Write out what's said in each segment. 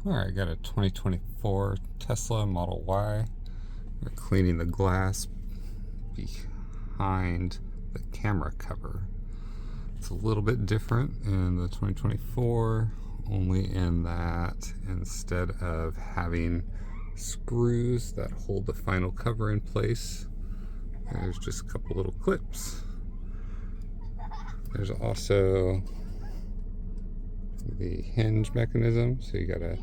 Alright, got a 2024 Tesla Model Y. We're cleaning the glass behind the camera cover. It's a little bit different in the 2024, only in that instead of having screws that hold the final cover in place, there's just a couple little clips. There's also the hinge mechanism, so you gotta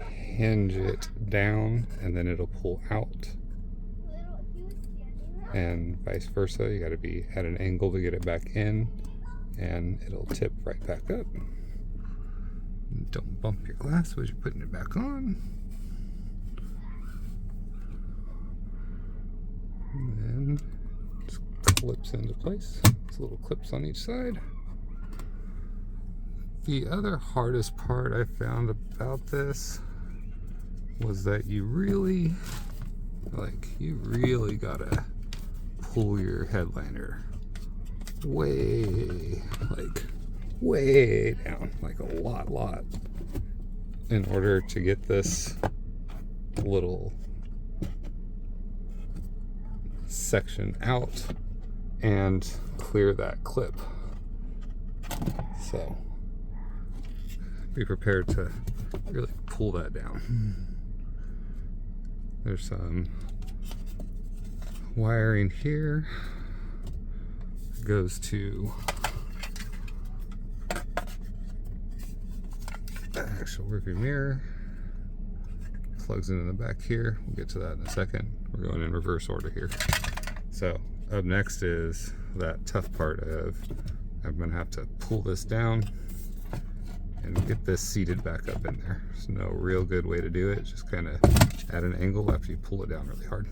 hinge it down and then it'll pull out, and vice versa. You gotta be at an angle to get it back in and it'll tip right back up. Don't bump your glass as you're putting it back on. And then just clips into place. It's little clips on each side. The other hardest part I found about this was that you really gotta pull your headliner way down, like a lot, in order to get this little section out and clear that clip. So be prepared to really pull that down. There's some wiring here. It goes to the actual rearview mirror. Plugs into the back here. We'll get to that in a second. We're going in reverse order here. So up next is that tough part of I'm gonna have to pull this down and get this seated back up in there. There's no real good way to do it. Just kind of at an angle after you pull it down really hard.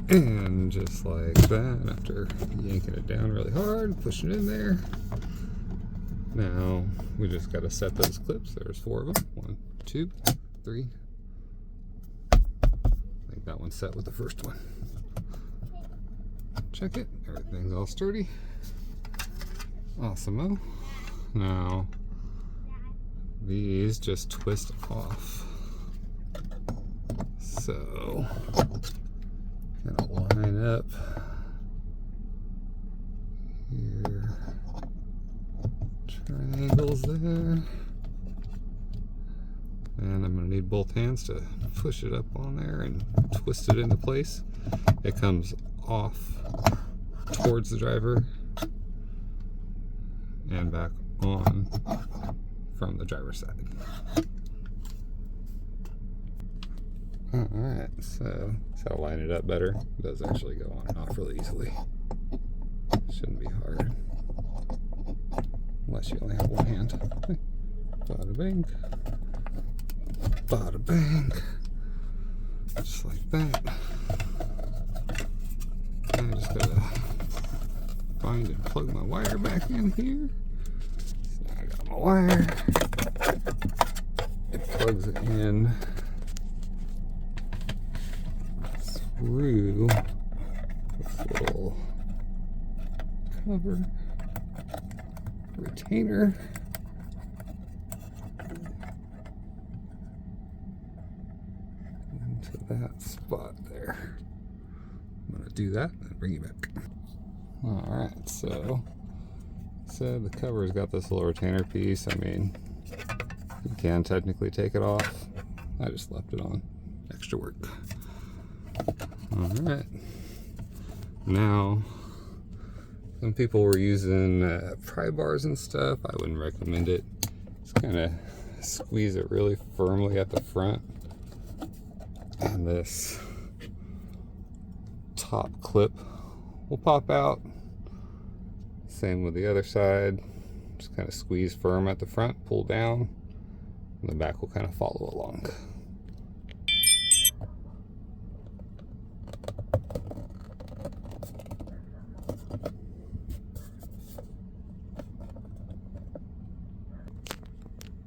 And just like that, after yanking it down really hard, pushing it in there. Now we just got to set those clips. There's 4 of them. 1, 2, 3. I think that one's set with the first one. Check it. Everything's all sturdy. Awesome. Now these just twist off. So gonna line up your triangles there. And I'm gonna need both hands to push it up on there and twist it into place. It comes off towards the driver and back on from the driver's side. Alright, so that's how to line it up better. It does actually go on and off really easily. Shouldn't be hard. Unless you only have one hand. Bada bing. Bada bang. Just like that. And I just gotta find and plug my wire back in here. So I got my wire. It plugs it in through this little cover retainer. Into that spot there. I'm gonna do that and bring you back. Alright, so the cover's got this little retainer piece. I mean, you can technically take it off. I just left it on. Extra work. Alright. Now, some people were using pry bars and stuff. I wouldn't recommend it. Just kind of squeeze it really firmly at the front. And this top clip will pop out. Same with the other side. Just kind of squeeze firm at the front, pull down, and the back will kind of follow along.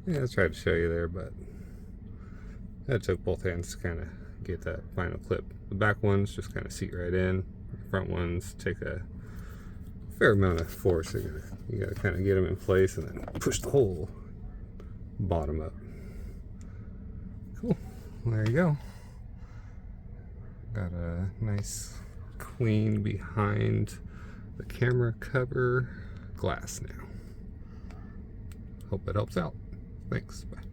Yeah, I tried to show you there, but that took both hands to kind of get that final clip. The back ones just kind of seat right in. The front ones take a fair amount of force. You gotta kind of get them in place and then push the whole bottom up. Cool. Well, there you go. Got a nice clean behind the camera cover glass now. Hope that helps out. Thanks. Bye.